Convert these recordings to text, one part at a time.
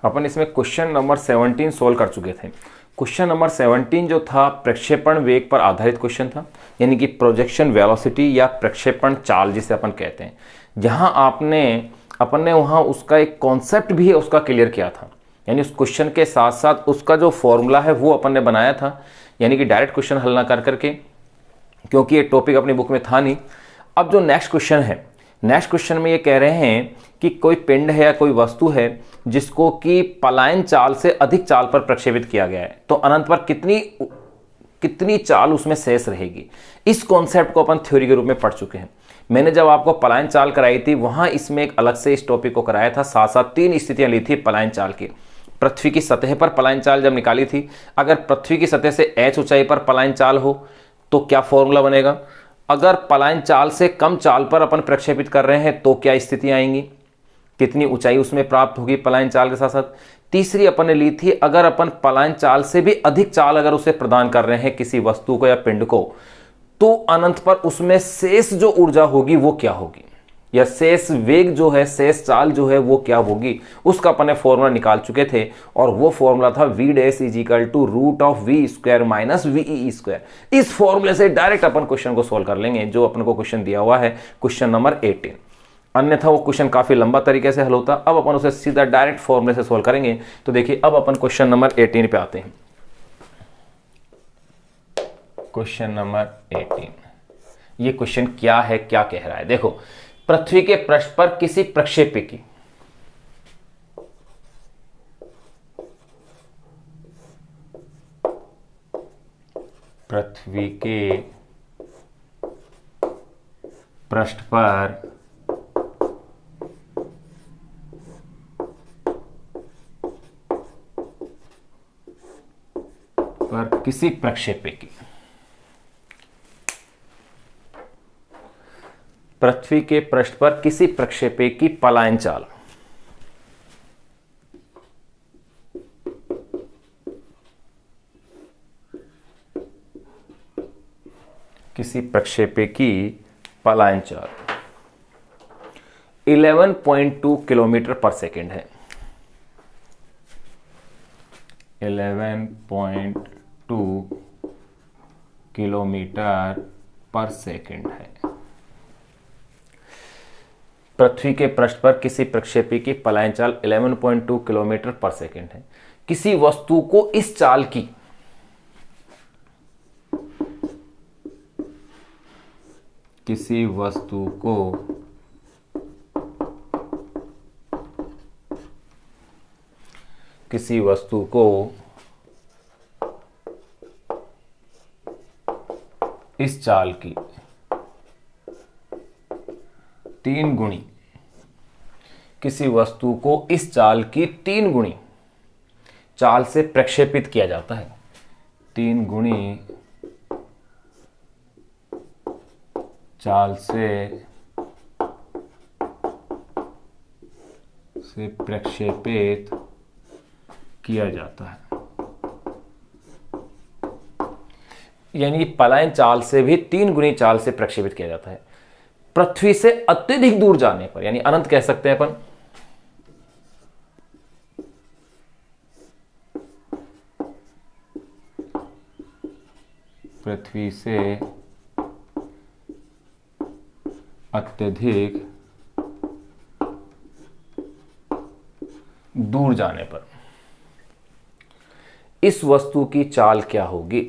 अपन इसमें question number 17 solve कर चुके थे। क्वेश्चन नंबर 17 जो था प्रक्षेपण वेग पर आधारित क्वेश्चन था, यानी कि प्रोजेक्शन वेलोसिटी या प्रक्षेपण चाल जिसे अपन कहते हैं। जहां अपन ने वहां उसका एक कॉन्सेप्ट भी उसका क्लियर किया था, यानी उस क्वेश्चन के साथ साथ उसका जो फॉर्मूला है वो अपन ने बनाया था, यानी कि डायरेक्ट क्वेश्चन हल ना कर करके, क्योंकि ये टॉपिक अपनी बुक में था नहीं। अब जो नेक्स्ट क्वेश्चन है, नेक्स्ट क्वेश्चन में ये कह रहे हैं कि कोई पिंड है या कोई वस्तु है जिसको कि पलायन चाल से अधिक चाल पर प्रक्षेपित किया गया है, तो अनंत पर कितनी चाल उसमें शेष रहेगी। इस कॉन्सेप्ट को अपन थ्योरी के रूप में पढ़ चुके हैं। मैंने जब आपको पलायन चाल कराई थी वहां इसमें एक अलग से इस टॉपिक को कराया था, साथ साथ 3 स्थितियां ली थी पलायन चाल की। पृथ्वी की सतह पर पलायन चाल जब निकाली थी, अगर पृथ्वी की सतह से h ऊंचाई पर पलायन चाल हो तो क्या फॉर्मूला बनेगा, अगर पलायन चाल से कम चाल पर अपन प्रक्षेपित कर रहे हैं तो क्या स्थितियां आएंगी, कितनी ऊंचाई उसमें प्राप्त होगी पलायन चाल के साथ साथ। तीसरी अपन ने ली थी, अगर अपन पलायन चाल से भी अधिक चाल अगर उसे प्रदान कर रहे हैं किसी वस्तु को या पिंड को, तो अनंत पर उसमें शेष जो ऊर्जा होगी वो क्या होगी, या शेष वेग जो है, शेष चाल जो है वो क्या होगी, उसका अपन ने फॉर्मूला निकाल चुके थे। और वो फॉर्मूला था v dash is equal to root of V square minus V E square. इस फॉर्मूले से डायरेक्ट अपन क्वेश्चन को सोल्व कर लेंगे जो अपन को क्वेश्चन दिया हुआ है, क्वेश्चन नंबर 18। अन्यथा वो क्वेश्चन काफी लंबा तरीके से हल होता। अब अपन उसे सीधा डायरेक्ट फॉर्मूले से सोल्व करेंगे। तो देखिए, अब अपन क्वेश्चन नंबर 18 पे आते हैं। क्वेश्चन नंबर 18, ये क्वेश्चन क्या है, क्या कह रहा है, देखो। पृथ्वी के पृष्ठ पर किसी प्रक्षेपी की पृथ्वी के पृष्ठ पर किसी प्रक्षेपी की, पृथ्वी के पृष्ठ पर किसी प्रक्षेपी की पलायन चाल किसी प्रक्षेपी की पलायन चाल 11.2 किलोमीटर पर सेकेंड है। 11.2 किलोमीटर पर सेकेंड है। पृथ्वी के पृष्ठ पर किसी प्रक्षेपी की पलायन चाल 11.2 किलोमीटर पर सेकेंड है। किसी वस्तु को इस चाल की इस चाल की 3 गुणी, किसी वस्तु को इस चाल की 3 गुणी चाल से प्रक्षेपित किया जाता है। 3 गुणी चाल से प्रक्षेपित किया जाता है, यानी पलायन चाल से भी 3 गुणी चाल से प्रक्षेपित किया जाता है। पृथ्वी से अत्यधिक दूर जाने पर, यानी अनंत कह सकते हैं अपन, पृथ्वी से अत्यधिक दूर जाने पर इस वस्तु की चाल क्या होगी।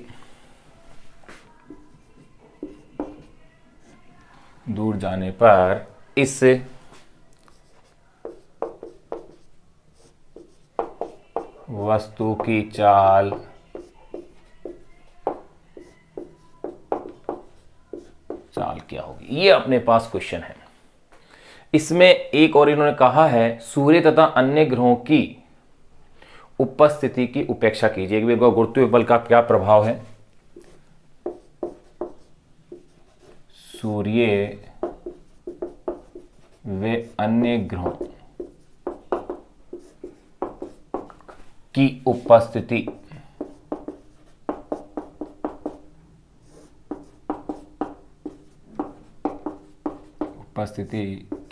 दूर जाने पर इस वस्तु की चाल क्या होगी, ये अपने पास क्वेश्चन है। इसमें एक और इन्होंने कहा है, सूर्य तथा अन्य ग्रहों की उपस्थिति की उपेक्षा कीजिए। गुरुत्वीय बल का क्या प्रभाव है, सूर्य व अन्य ग्रहों की उपस्थिति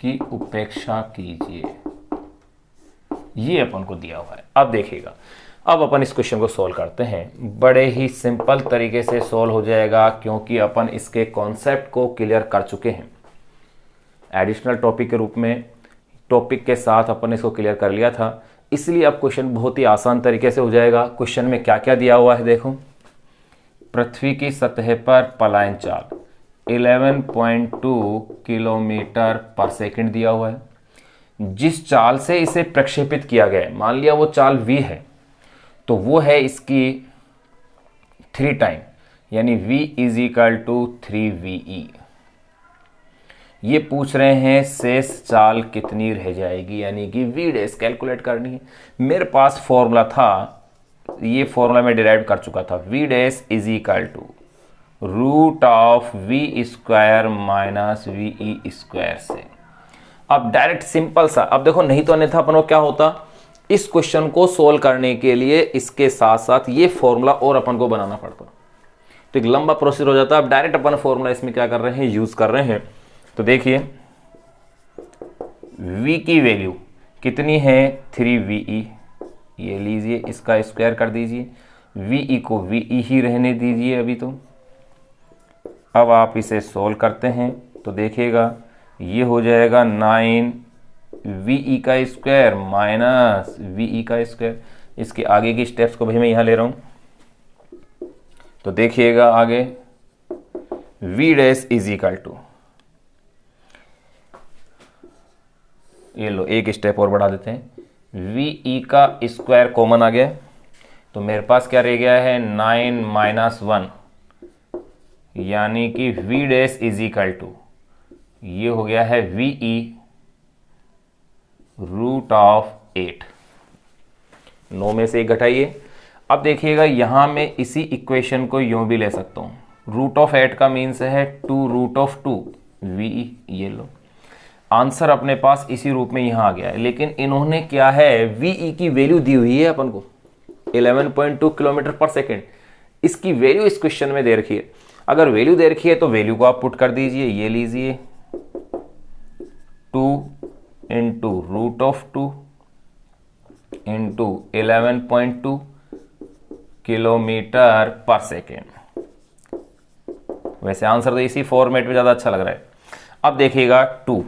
की उपेक्षा कीजिए। ये अपन को दिया हुआ है। अब देखिएगा, अब अपन इस क्वेश्चन को सॉल्व करते हैं। बड़े ही सिंपल तरीके से सॉल्व हो जाएगा क्योंकि अपन इसके कॉन्सेप्ट को क्लियर कर चुके हैं। एडिशनल टॉपिक के रूप में टॉपिक के साथ अपन इसको क्लियर कर लिया था, इसलिए अब क्वेश्चन बहुत ही आसान तरीके से हो जाएगा। क्वेश्चन में क्या क्या दिया हुआ है देखो। पृथ्वी की सतह पर पलायन चाल 11.2 किलोमीटर पर सेकंड दिया हुआ है। जिस चाल से इसे प्रक्षेपित किया गया है, मान लिया वो चाल v है, तो वो है इसकी 3 टाइम, यानी v is equal to 3ve। ये पूछ रहे हैं शेष चाल कितनी रह जाएगी, यानी कि v डैश कैलकुलेट करनी है। मेरे पास फॉर्मूला था, ये फॉर्मूला मैं डिराइव कर चुका था, v dash is equal to root of v square minus ve square से। अब डायरेक्ट सिंपल सा, अब देखो नहीं तो अन्यथा अपन को क्या होता, इस क्वेश्चन को सोल्व करने के लिए इसके साथ साथ ये फॉर्मूला और अपन को बनाना पड़ता, तो एक लंबा प्रोसीजर हो जाता है। अब डायरेक्ट अपन फॉर्मूला इसमें क्या कर रहे हैं, यूज कर रहे हैं। तो देखिए v की वैल्यू कितनी है 3ve, ये लीजिए, इसका स्क्वायर कर दीजिए, ve को ve ही रहने दीजिए अभी। तो अब आप इसे सोल्व करते हैं तो देखिएगा ये हो जाएगा 9ve का स्क्वायर माइनस ve का स्क्वायर। इसके आगे की स्टेप्स को भी मैं यहाँ ले रहा हूँ। तो देखिएगा आगे v dash is equal to, ये लो एक स्टेप और बढ़ा देते हैं, ve का स्क्वायर कॉमन आ गया, तो मेरे पास क्या रह गया है 9 माइनस 1, यानी कि v dash is equal to, ये हो गया है ve रूट ऑफ 8। 9 में से 1 घटाइए। अब देखिएगा यहां मैं इसी इक्वेशन को यूं भी ले सकता हूं, रूट ऑफ 8 का मीन्स है 2 रूट ऑफ 2 ve। ये लो आंसर अपने पास इसी रूप में यहां आ गया है, लेकिन इन्होंने क्या है ve की वैल्यू दी हुई है अपन को 11.2 किलोमीटर पर सेकेंड। इसकी वैल्यू इस क्वेश्चन में दे रखी है। अगर वैल्यू दे रखी है तो वैल्यू को आप पुट कर दीजिए, ये लीजिए 2 into root of 2 into 11.2 kilometre पर सेकेंड। वैसे आंसर तो इसी फॉर्मेट में ज़्यादा अच्छा लग रहा है। अब देखिएगा 2,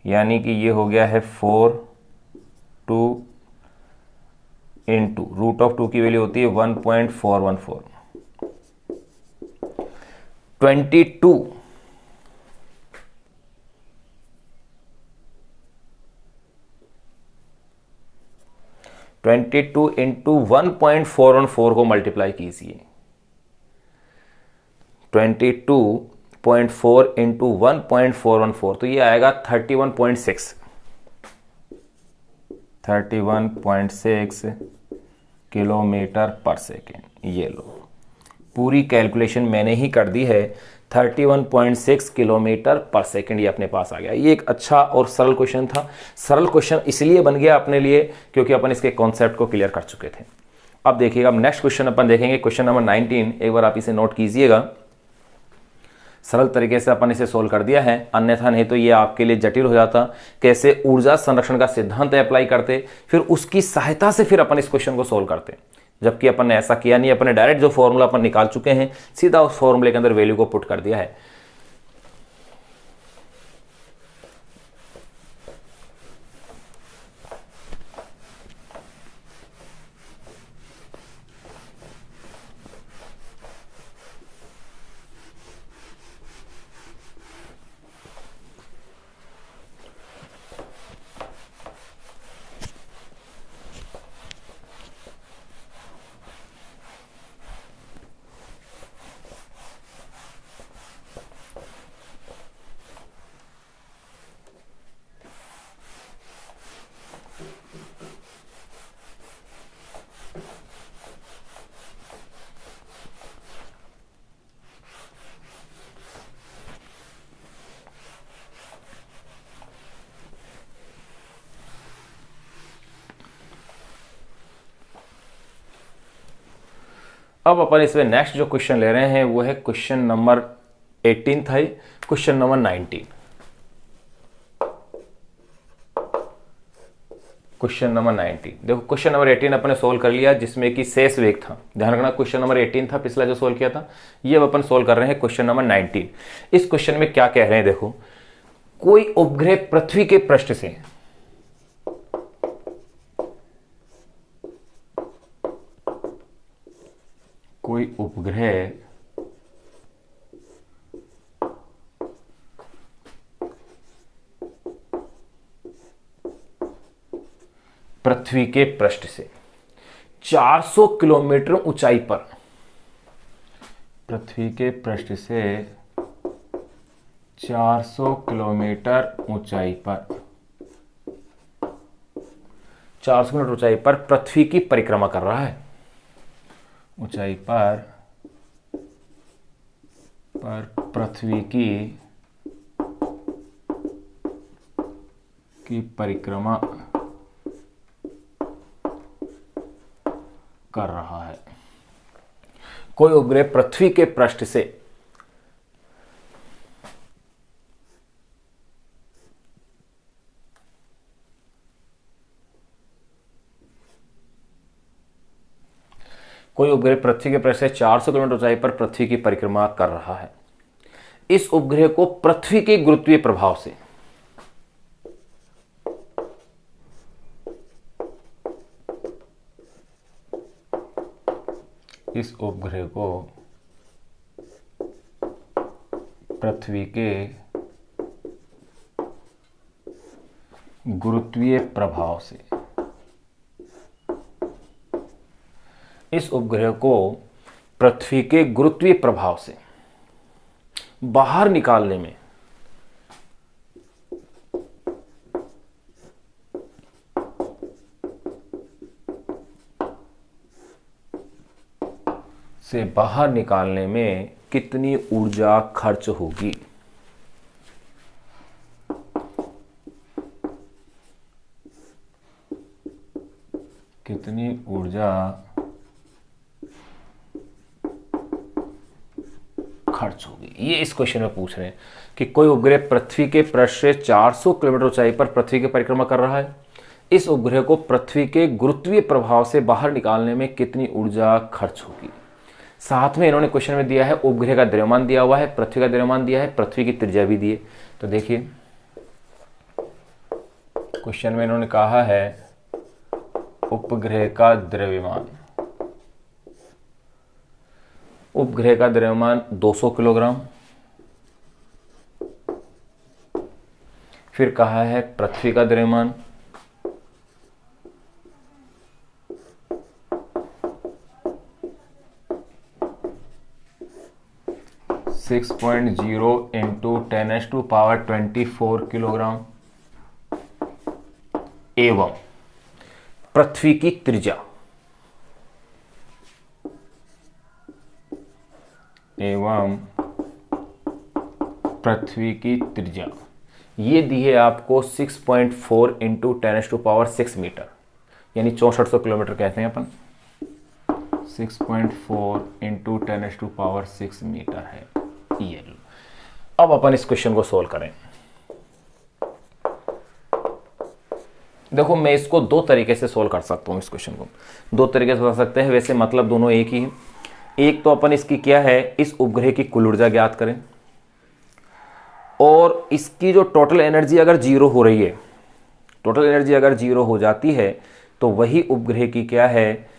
यानी कि ये हो गया है 4 2 इंटू रूट ऑफ 2 की वैल्यू होती है 1.414, 22 इंटू 1.414 को मल्टीप्लाई कीजिए, 22.4 इंटू 1.414, तो ये आएगा 31.6 किलोमीटर पर सेकेंड। ये लो पूरी कैलकुलेशन मैंने ही कर दी है, 31.6 किलोमीटर पर सेकंड ये अपने पास आ गया। ये एक अच्छा और सरल क्वेश्चन था। सरल क्वेश्चन इसलिए बन गया अपने लिए क्योंकि अपन इसके कॉन्सेप्ट को क्लियर कर चुके थे। अब देखिएगा, अब नेक्स्ट क्वेश्चन अपन देखेंगे, क्वेश्चन नंबर 19। एक बार आप इसे नोट कीजिएगा। सरल तरीके से अपन इसे सोल्व कर दिया है, अन्यथा नहीं तो ये आपके लिए जटिल हो जाता। कैसे ऊर्जा संरक्षण का सिद्धांत अप्लाई करते, फिर उसकी सहायता से फिर अपन इस क्वेश्चन को सोल्व करते, जबकि अपन ने ऐसा किया नहीं। अपन ने डायरेक्ट जो फॉर्मूला अपन निकाल चुके हैं, सीधा उस फॉर्मूले के अंदर वैल्यू को पुट कर दिया है। अब अपन इसमें नेक्स्ट जो क्वेश्चन ले रहे हैं वो है क्वेश्चन नंबर 18 था, क्वेश्चन नंबर 19। Question number 19। देखो क्वेश्चन नंबर 18 अपने सोल्व कर लिया, जिसमें कि शेष वेग था। ध्यान रखना क्वेश्चन नंबर 18 था पिछला जो सोल्व किया था, ये अब अपन सोल्व कर रहे हैं क्वेश्चन नंबर 19। इस क्वेश्चन में क्या कह रहे हैं, देखो कोई उपग्रह पृथ्वी के पृष्ठ से कोई उपग्रह पृथ्वी के पृष्ठ से 400 किलोमीटर ऊंचाई पर, पृथ्वी के पृष्ठ से 400 किलोमीटर ऊंचाई पर, 400 किलोमीटर ऊंचाई पर पृथ्वी की परिक्रमा कर रहा है। ऊंचाई पर पृथ्वी की परिक्रमा कर रहा है। कोई उपग्रह पृथ्वी के पृष्ठ से कोई उपग्रह पृथ्वी के पृष्ठ से 400 किलोमीटर ऊंचाई पर पृथ्वी की परिक्रमा कर रहा है। इस उपग्रह को पृथ्वी के गुरुत्वीय प्रभाव से इस उपग्रह को पृथ्वी के गुरुत्वीय प्रभाव से, इस उपग्रह को पृथ्वी के गुरुत्वीय प्रभाव से बाहर निकालने में कितनी ऊर्जा खर्च होगी। कितनी ऊर्जा खर्च होगी, ये इस क्वेश्चन में पूछ रहे हैं कि कोई उपग्रह पृथ्वी के पृष्ठ से 400 किलोमीटर ऊंचाई पर पृथ्वी की परिक्रमा कर रहा है। इस उपग्रह को पृथ्वी के गुरुत्वीय प्रभाव से बाहर निकालने में कितनी ऊर्जा खर्च होगी। साथ में इन्होंने क्वेश्चन में दिया है उपग्रह का द्रव्यमान दिया हुआ है, पृथ्वी का द्रव्यमान दिया है, पृथ्वी की त्रिज्या भी दी है। तो देखिए क्वेश्चन में इन्होंने कहा है उपग्रह का द्रव्यमान, उपग्रह का द्रव्यमान 200 किलोग्राम। फिर कहा है पृथ्वी का द्रव्यमान 6.0 इंटू 10⁻⁴ किलोग्राम एवं पृथ्वी की त्रिज्या ये दी है आपको 6.4 इंटू 10⁻⁶ मीटर, यानी 6400 किलोमीटर कहते हैं अपन। 6.4 इंटू 10⁻⁶ मीटर है ये। अब अपन इस क्वेश्चन को सोल्व करें। देखो मैं इसको दो तरीके से सोल्व कर सकता हूं, इस क्वेश्चन को दो तरीके से कर सकते हैं, वैसे मतलब दोनों एक ही है। एक तो अपन इसकी क्या है, इस उपग्रह की कुल ऊर्जा ज्ञात करें और इसकी जो टोटल एनर्जी अगर जीरो हो रही है, टोटल एनर्जी अगर जीरो हो जाती है तो वही उपग्रह की क्या है,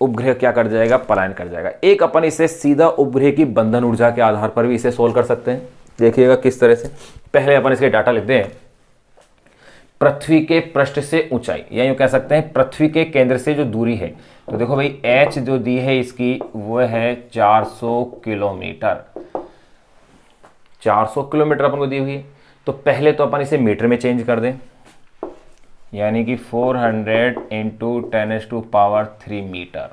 उपग्रह क्या कर जाएगा, पलायन कर जाएगा। एक अपन इसे सीधा उपग्रह की बंधन ऊर्जा के आधार पर भी इसे सोल्व कर सकते हैं। देखिएगा किस तरह से। पहले अपन इसके डाटा लिखते हैं। पृथ्वी के पृष्ठ से ऊंचाई, या यूं कह सकते हैं पृथ्वी के केंद्र से जो दूरी है, तो देखो भाई h जो दी है इसकी वो है 400 किलोमीटर। 400 किलोमीटर अपन को दी हुई है, तो पहले तो अपन इसे मीटर में चेंज कर दें, यानी कि 400 इंटू 10⁻³ मीटर।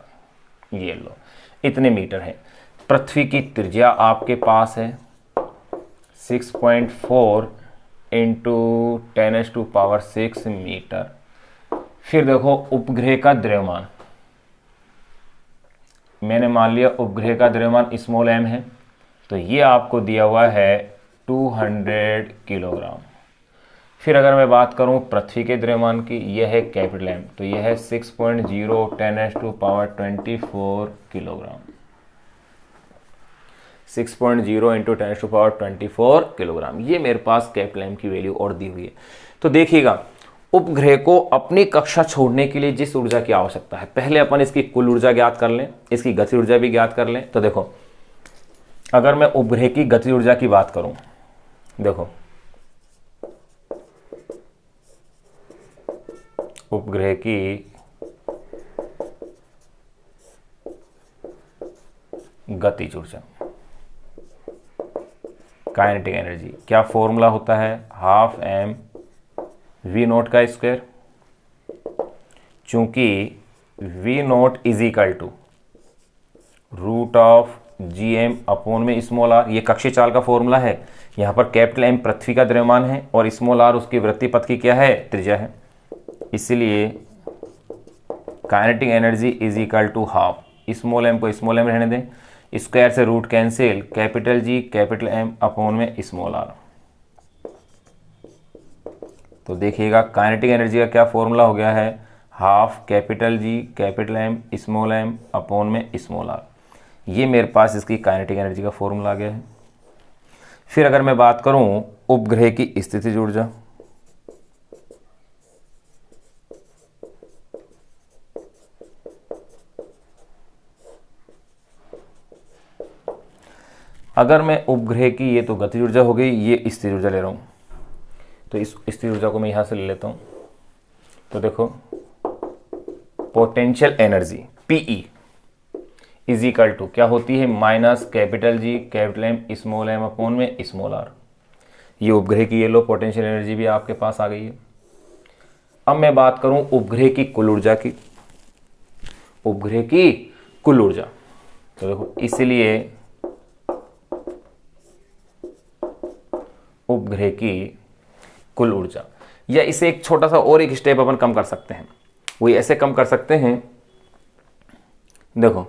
ये लो इतने मीटर है। पृथ्वी की त्रिज्या आपके पास है 6.4 इंटू 10⁻⁶ मीटर। फिर देखो उपग्रह का द्रव्यमान, मैंने मान लिया उपग्रह का द्रव्यमान स्मॉल m है, तो ये आपको दिया हुआ है 200 किलोग्राम। फिर अगर मैं बात करूं पृथ्वी के द्रव्यमान की, यह है कैपिटल एम, तो यह है 6.0 10⁻24 किलोग्राम। 6.0 × 10⁻24 किलोग्राम, ये मेरे पास कैपिटल एम की वैल्यू और दी हुई है। तो देखिएगा, उपग्रह को अपनी कक्षा छोड़ने के लिए जिस ऊर्जा की आवश्यकता है, पहले अपन इसकी कुल ऊर्जा ज्ञात कर लें, इसकी गति ऊर्जा भी ज्ञात कर लें। तो देखो, अगर मैं उपग्रह की गति ऊर्जा की बात करूं, देखो उपग्रह की गतिज ऊर्जा, काइनेटिक एनर्जी, क्या फॉर्मूला होता है, 12m v0 का स्क्वायर। चूंकि v0 is equal to √gm upon में स्मॉल r, ये कक्षीय चाल का फॉर्मूला है। यहां पर कैपिटल M पृथ्वी का द्रव्यमान है और स्मॉल r उसकी वृत्तीय पथ की क्या है, त्रिज्या है। इसलिए kinetic energy is equal to half, small m को स्मॉल m रहने दें, स्क्वायर से root cancel, capital G capital M upon में स्मॉल r। तो देखिएगा, काइनेटिक एनर्जी का क्या फॉर्मूला हो गया है, half capital G capital M small m upon में स्मॉल r। ये मेरे पास इसकी काइनेटिक एनर्जी का फॉर्मूला आ गया है। फिर अगर मैं बात करूं उपग्रह की स्थितिज ऊर्जा, अगर मैं उपग्रह की, ये तो गतिज ऊर्जा हो गई, ये स्थिर ऊर्जा ले रहा हूं, तो इस स्थिर ऊर्जा को मैं यहां से ले लेता हूं। तो देखो, potential energy Pe is equal to क्या होती है, minus capital G capital M small m upon में स्मॉल r। ये उपग्रह की ये लो पोटेंशियल एनर्जी भी आपके पास आ गई है। अब मैं बात करूं उपग्रह की कुल ऊर्जा की, उपग्रह की कुल ऊर्जा। तो देखो, इसलिए उपग्रह की कुल ऊर्जा, या इसे एक छोटा सा और एक स्टेप अपन कम कर सकते हैं। वो ऐसे कम कर सकते हैं, देखो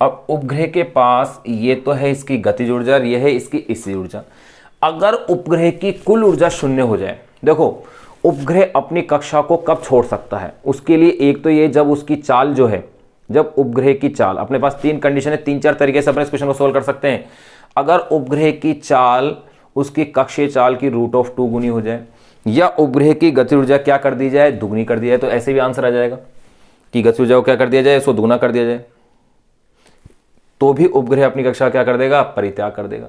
अब उपग्रह के पास ये तो है इसकी गतिज ऊर्जा, ये है इसकी स्थिर ऊर्जा। अगर उपग्रह की कुल ऊर्जा शून्य हो जाए, देखो उपग्रह अपनी कक्षा को कब छोड़ सकता है, उसके लिए एक तो ये, जब उसकी चाल जो है, जब उपग्रह की चाल, अपने पास तीन कंडीशन है, 3-4 तरीके से अपने इस क्वेश्चन को सोल्व कर सकते हैं। अगर उपग्रह की चाल उसकी कक्षीय चाल की √2 गुनी हो जाए, या उपग्रह की गति ऊर्जा क्या कर दी जाए, दुगनी कर दी जाए, तो ऐसे भी आंसर आ जाएगा कि गति ऊर्जा को क्या कर दिया जाए, इसको दुगना कर दिया जाए, तो भी उपग्रह अपनी कक्षा क्या कर देगा, परित्याग कर देगा।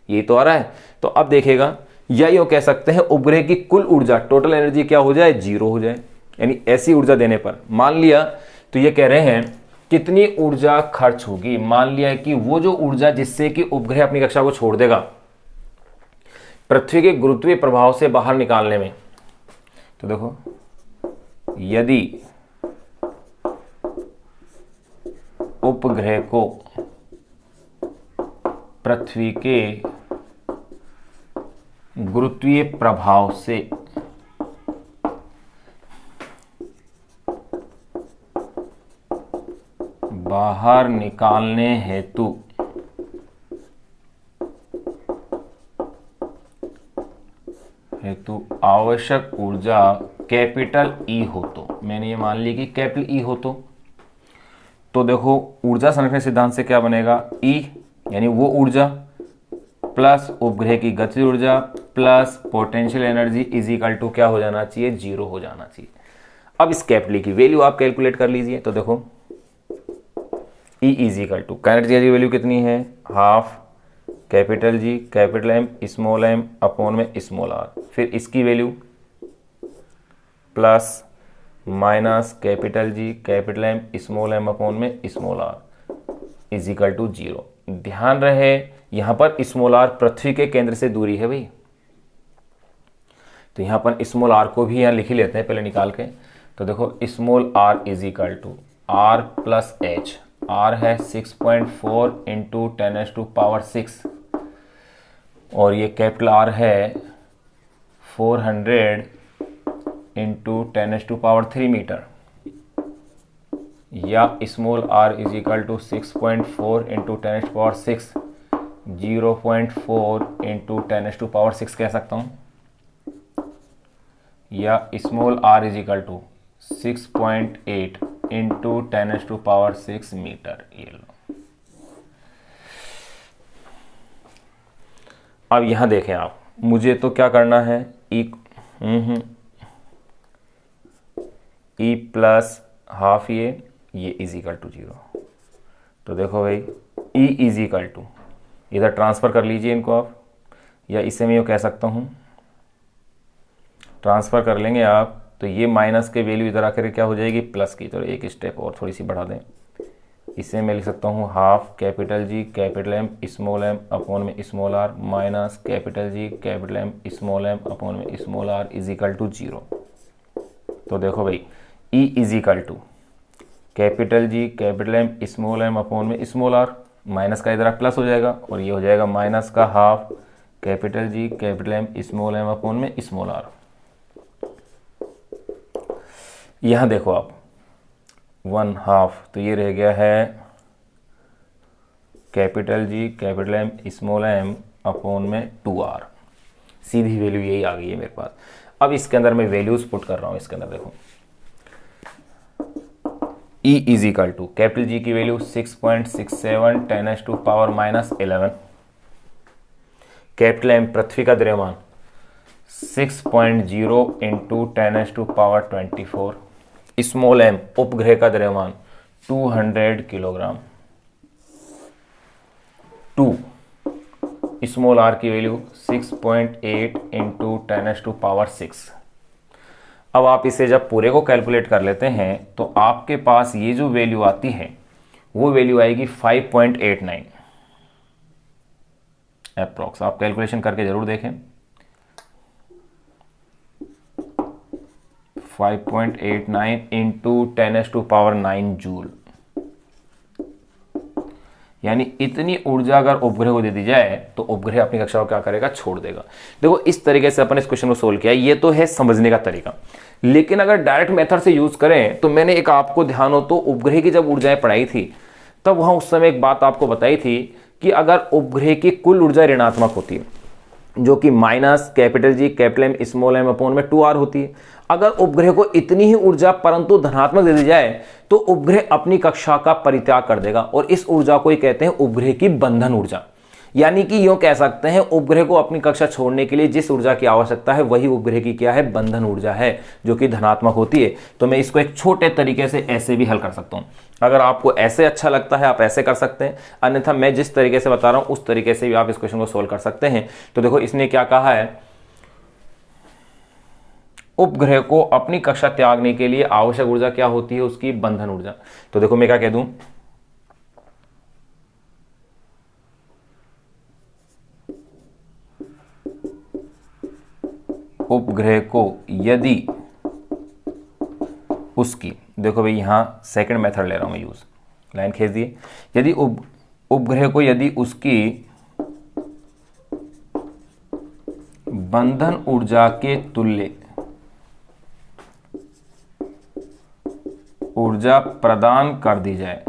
ये तो आ रहा है। तो अब देखेगा, या यूं कह सकते हैं उपग्रह की कुल ऊर्जा, टोटल एनर्जी क्या हो जाए, 0 हो जाए। यानी ऐसी ऊर्जा देने पर, मान लिया, तो ये कह रहे हैं कितनी ऊर्जा खर्च होगी, मान लिया कि वो जो ऊर्जा जिससे कि उपग्रह अपनी कक्षा को छोड़ देगा पृथ्वी के गुरुत्वीय प्रभाव से बाहर निकालने में। तो देखो, यदि उपग्रह को पृथ्वी के गुरुत्वीय प्रभाव से बाहर निकालने हेतु आवश्यक ऊर्जा कैपिटल E हो, तो मैंने ये मान ली कि कैपिटल E हो, तो देखो ऊर्जा संरक्षण सिद्धांत से क्या बनेगा, E यानी वो ऊर्जा प्लस उपग्रह की गतिज ऊर्जा plus potential energy is equal to क्या हो जाना चाहिए, 0 हो जाना चाहिए। अब इस कैपिटल E की वैल्यू आप कैलकुलेट कर लीजिए। तो देखो E is equal to, kinetic energy की वैल्यू कितनी है, half capital G capital M small m upon में स्मॉल r। फिर इसकी value plus minus capital G capital M small m upon में small r is equal to 0। ध्यान रहे, यहां पर स्मॉल r पृथ्वी के केंद्र से दूरी है भाई, तो यहां पर स्मॉल r को भी यहां लिख ही लेते हैं पहले निकाल के। तो देखो small r is equal to r plus h, r है 6.4 × 10⁻6 और ये कैपिटल R है 400 × 10⁻3 मीटर, या small r is equal to 6.4 × 10⁻6 0.4 into 10⁻⁶ कह सकता हूँ, या small r is equal to 6.8 into 10⁻⁶ metre. ये लो। अब यहां देखें आप, मुझे तो क्या करना है, ई प्लस हाफ ये इज इक्वल टू 0। तो देखो भाई ई इज इक्वल टू, इधर ट्रांसफ़र कर लीजिए इनको आप, या इसे मैं यूँ कह सकता हूँ, ट्रांसफ़र कर लेंगे आप तो ये माइनस के वैल्यू इधर आकर क्या हो जाएगी, प्लस की। तो एक स्टेप और थोड़ी सी बढ़ा दें, इसे मैं लिख सकता हूँ half capital G capital M small m upon में small r minus capital G capital M small m upon में small r is equal to 0। तो देखो भाई E is equal to capital G capital M small m upon में small r, minus का इधर plus हो जाएगा और ये हो जाएगा माइनस का half capital G capital M small m upon में स्मॉल आर। यहां देखो आप 1/2, तो ये रह गया है capital G capital M small m upon में 2r। सीधी वैल्यू यही आ गई है मेरे पास। अब इसके अंदर मैं वैल्यूज पुट कर रहा हूं, इसके अंदर देखो E is equal to capital G की वैल्यू 6.67 10⁻⁻11, कैपिटल एम पृथ्वी का द्रव्यमान 6.0 इंटू 10⁻24, स्मॉल एम उपग्रह का द्रव्यमान 200 किलोग्राम, 2 स्मॉल आर की वैल्यू 6.8 इंटू 10⁻⁶। अब आप इसे जब पूरे को कैलकुलेट कर लेते हैं तो आपके पास ये जो वैल्यू आती है वो वैल्यू आएगी 5.89 अप्रॉक्स। आप कैलकुलेशन करके जरूर देखें। 5.89 इंटू 10⁻⁹ जूल, यानी इतनी ऊर्जा अगर उपग्रह को दे दी जाए तो उपग्रह अपनी कक्षा को क्या करेगा, छोड़ देगा। देखो इस तरीके से अपन इस क्वेश्चन को सोल्व किया, ये तो है समझने का तरीका। लेकिन अगर डायरेक्ट मेथड से यूज करें तो मैंने एक आपको ध्यान हो तो उपग्रह की जब ऊर्जाएं पढ़ाई थी तब वहां उस समय एक बात आपको बताई थी कि अगर उपग्रह की कुल ऊर्जा ऋणात्मक होती है जो कि minus capital G capital M small m upon में 2r होती है, अगर उपग्रह को इतनी ही ऊर्जा परंतु धनात्मक दे दी जाए तो उपग्रह अपनी कक्षा का परित्याग कर देगा और इस ऊर्जा को ही कहते हैं उपग्रह की बंधन ऊर्जा। यानी कि यूं कह सकते हैं उपग्रह को अपनी कक्षा छोड़ने के लिए जिस ऊर्जा की आवश्यकता है वही उपग्रह की क्या है, बंधन ऊर्जा है जो कि धनात्मक होती है। तो मैं इसको एक छोटे तरीके से ऐसे भी हल कर सकता हूं। अगर आपको ऐसे अच्छा लगता है आप ऐसे कर सकते हैं, अन्यथा मैं जिस तरीके से बता रहा हूं उस तरीके से भी आप इस क्वेश्चन को सोल्व कर सकते हैं। तो देखो इसने क्या कहा है, उपग्रह को अपनी कक्षा त्यागने के लिए आवश्यक ऊर्जा क्या होती है, उसकी बंधन ऊर्जा। तो देखो मैं क्या कह दूं, उपग्रह को यदि उसकी, देखो भाई यहां सेकंड मेथड ले रहा हूं मैं यूज, लाइन खींच दिए, यदि उपग्रह को यदि उसकी बंधन ऊर्जा के तुल्य ऊर्जा प्रदान कर दी जाए,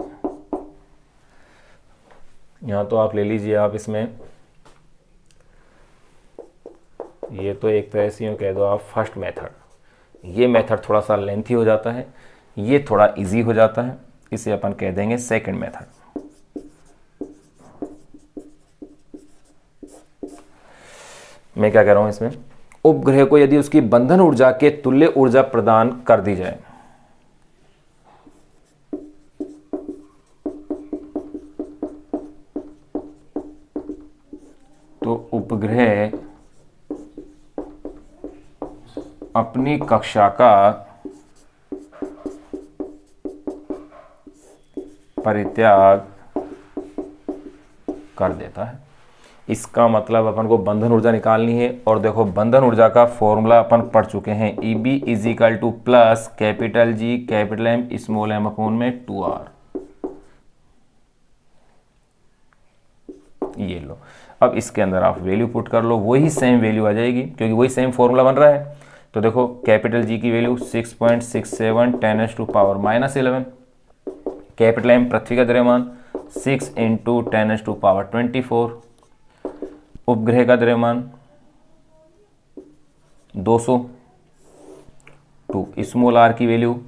यहां तो आप ले लीजिए आप इसमें, ये तो एक तरह से यूं कह दो आप फर्स्ट मेथड। ये मेथड थोड़ा सा लेंथी हो जाता है, ये थोड़ा इजी हो जाता है, इसे अपन कह देंगे सेकंड मेथड। मैं क्या कह रहा हूं इसमें, उपग्रह को यदि उसकी बंधन ऊर्जा के तुल्य ऊर्जा प्रदान कर दी जाए तो उपग्रह अपनी कक्षा का परित्याग कर देता है। इसका मतलब अपन को बंधन ऊर्जा निकालनी है और देखो बंधन ऊर्जा का फॉर्मूला अपन पढ़ चुके हैं, EB is equal to plus capital G capital M small m upon में 2r। ये लो, अब इसके अंदर आप वैल्यू पुट कर लो, वही सेम वैल्यू आ जाएगी क्योंकि वही सेम फॉर्मूला बन रहा है। तो देखो कैपिटल जी की वैल्यू 6.67 10⁻⁻11, कैपिटल एम पृथ्वी का द्रव्यमान 6 इंटू 10⁻24, उपग्रह का द्रव्यमान 200, टू स्मॉल आर की वैल्यू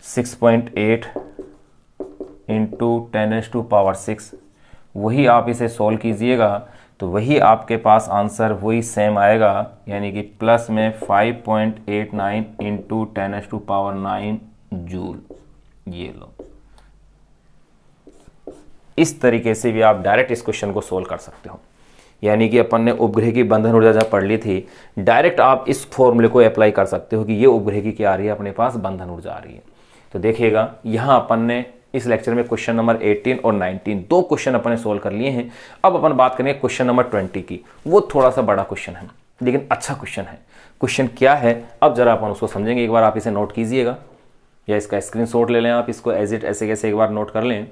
6.8 इंटू 10⁻⁶। वही आप इसे सॉल्व कीजिएगा तो वही आपके पास आंसर वही सेम आएगा, यानी कि प्लस में 5.89 इंटू 10⁹ जूल। ये लो, इस तरीके से भी आप डायरेक्ट इस क्वेश्चन को सोल्व कर सकते हो। यानी कि अपन ने उपग्रह की बंधन ऊर्जा जब पढ़ ली थी, डायरेक्ट आप इस फॉर्मूले को अप्लाई कर सकते हो कि ये उपग्रह की क्या आ रही है, अपने पास बंधन ऊर्जा आ रही है। तो देखिएगा यहाँ अपन ने इस लेक्चर में क्वेश्चन नंबर 18 और 19 दो क्वेश्चन अपन ने सोल्व कर लिए हैं। अब अपन बात करेंगे क्वेश्चन नंबर 20 की। वो थोड़ा सा बड़ा क्वेश्चन है लेकिन अच्छा क्वेश्चन है। क्वेश्चन क्या है अब जरा अपन उसको समझेंगे। एक बार आप इसे नोट कीजिएगा या इसका स्क्रीनशॉट ले लें, आप इसको एज इट ऐसे कैसे एक बार नोट कर लें।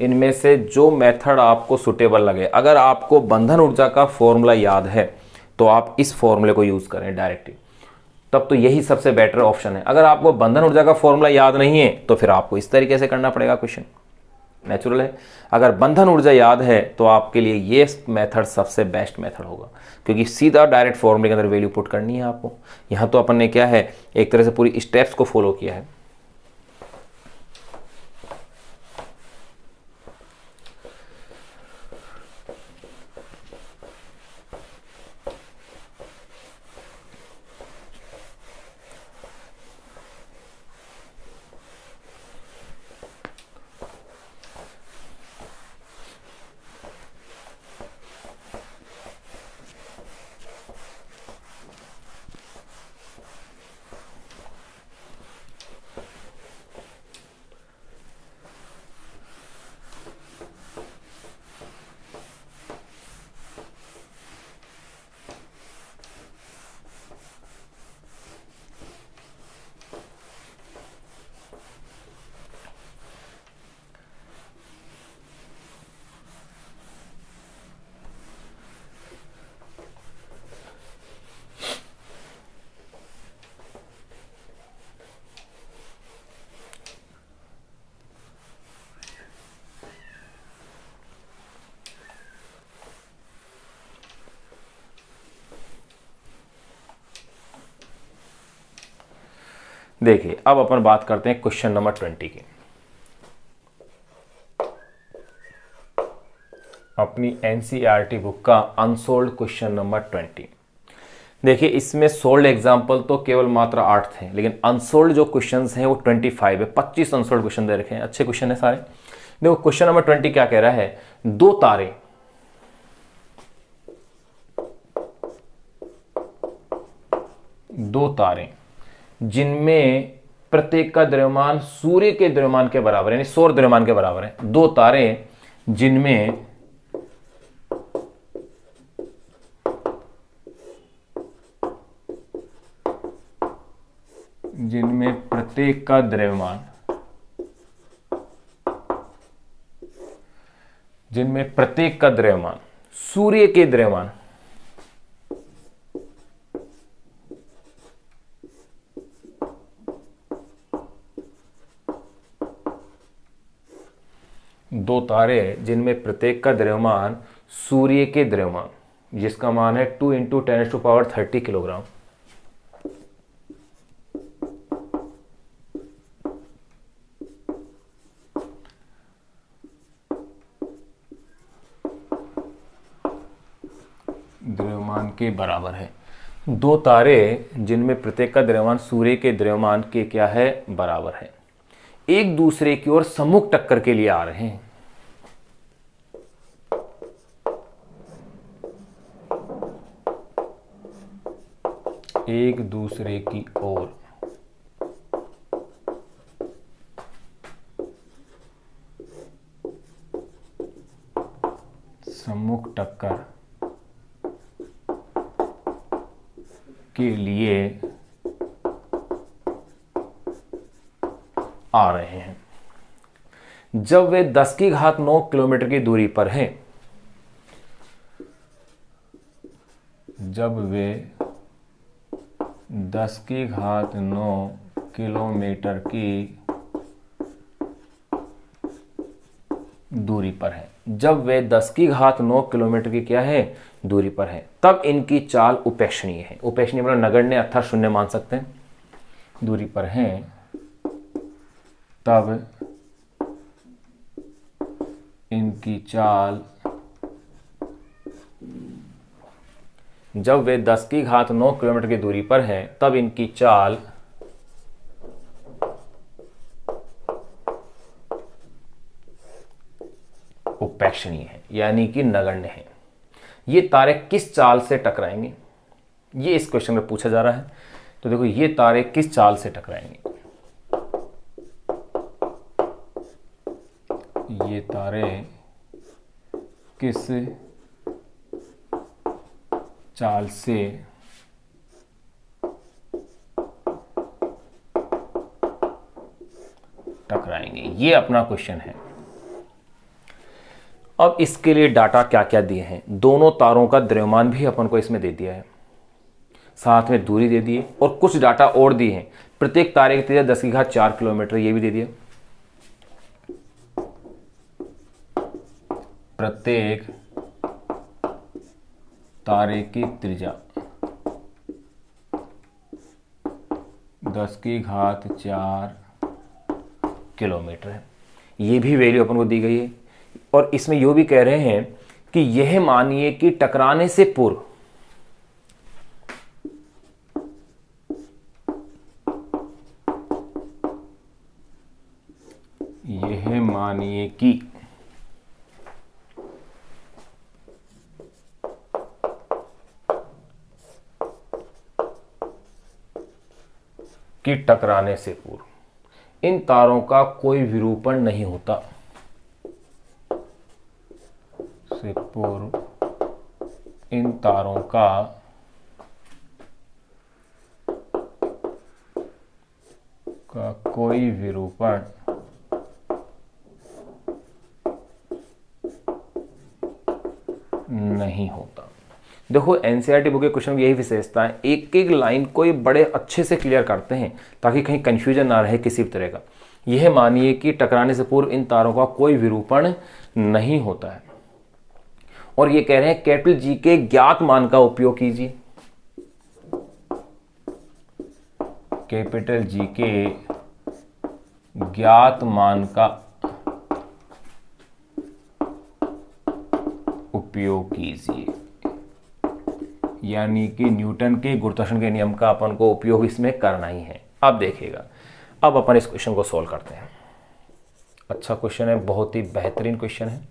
इनमें से जो मेथड आपको सुटेबल लगे, अगर आपको बंधन ऊर्जा का फॉर्मूला याद है तो आप इस फॉर्मूले को यूज करें डायरेक्टली, तब तो यही सबसे बेटर ऑप्शन है। अगर आपको बंधन ऊर्जा का फॉर्मूला याद नहीं है तो फिर आपको इस तरीके से करना पड़ेगा, क्वेश्चन नेचुरल है। अगर बंधन ऊर्जा याद है तो आपके लिए ये मेथड सबसे बेस्ट मेथड होगा, क्योंकि सीधा डायरेक्ट फॉर्मूले के अंदर वैल्यू पुट करनी है आपको। यहाँ तो अपन ने क्या है, एक तरह से पूरी स्टेप्स को फॉलो किया है। देखिए अब अपन बात करते हैं क्वेश्चन नंबर 20 की। अपनी एनसीईआरटी बुक का अनसोल्ड क्वेश्चन नंबर 20। देखिए इसमें सोल्ड एग्जाम्पल तो केवल मात्र 8 थे, लेकिन अनसोल्ड जो क्वेश्चंस हैं वो 25 है। 25 अनसोल्ड क्वेश्चन दे रखे हैं, अच्छे क्वेश्चन है सारे। देखो क्वेश्चन नंबर 20 क्या कह रहा है, दो तारे जिनमें प्रत्येक का द्रव्यमान सूर्य के द्रव्यमान के बराबर है, यानी सौर द्रव्यमान के बराबर है। दो तारे जिनमें प्रत्येक का द्रव्यमान सूर्य के द्रव्यमान दो तारे जिनमें प्रत्येक का द्रव्यमान सूर्य के द्रव्यमान, जिसका मान है 2 इंटू 10⁻30 किलोग्राम। द्रव्यमान के बराबर है। दो तारे जिनमें प्रत्येक का द्रव्यमान सूर्य के द्रव्यमान के क्या है, बराबर है, एक दूसरे की ओर सम्मुख टक्कर के लिए आ रहे हैं। एक दूसरे की ओर सम्मुख टक्कर के लिए आ रहे हैं। जब वे 10 की घात 9 किलोमीटर की दूरी पर हैं, जब वे 10 की घात 9 किलोमीटर की दूरी पर है, जब वे 10 की घात 9 किलोमीटर की क्या है, दूरी पर है, तब इनकी चाल उपेक्षणीय है। उपेक्षणीय मतलब नगण्य अर्थात शून्य मान सकते हैं। दूरी पर हैं तब इनकी चाल, जब वे 10 की घात 9 किलोमीटर की दूरी पर हैं तब इनकी चाल उपेक्षणीय है, यानी कि नगण्य है। ये तारे किस चाल से टकराएंगे, ये इस क्वेश्चन में पूछा जा रहा है। तो देखो ये तारे किस चाल से टकराएंगे, ये तारे किस चाल से टकराएंगे, ये अपना क्वेश्चन है। अब इसके लिए डाटा क्या क्या दिए हैं, दोनों तारों का द्रव्यमान भी अपन को इसमें दे दिया है, साथ में दूरी दे दी है और कुछ डाटा और दिए हैं। प्रत्येक तारे की त्रिज्या 10 की घात 4 किलोमीटर, ये भी दे दिया। प्रत्येक तारे की त्रिज्या 10 की घात 4 किलोमीटर है, ये भी वैल्यू अपन को दी गई है। और इसमें यो भी कह रहे हैं कि यह मानिए कि टकराने से पूर्व यह मानिए कि टकराने से पूर्व इन तारों का कोई विरूपण नहीं होता, से पूर्व इन तारों का कोई विरूपण नहीं होता। देखो एनसीईआरटी बुक के क्वेश्चन में यही विशेषता है, एक एक लाइन को ये बड़े अच्छे से क्लियर करते हैं ताकि कहीं कंफ्यूजन ना रहे किसी भी तरह का। यह मानिए कि टकराने से पूर्व इन तारों का कोई विरूपण नहीं होता है। और ये कह रहे हैं कैपिटल जी के ज्ञात मान का उपयोग कीजिए, कैपिटल जी के ज्ञात मान का उपयोग कीजिए, यानी कि न्यूटन के गुरुत्वाकर्षण के नियम का अपन को उपयोग इसमें करना ही है। अब देखिएगा, अब अपन इस क्वेश्चन को सॉल्व करते हैं। अच्छा क्वेश्चन है, बहुत ही बेहतरीन क्वेश्चन है।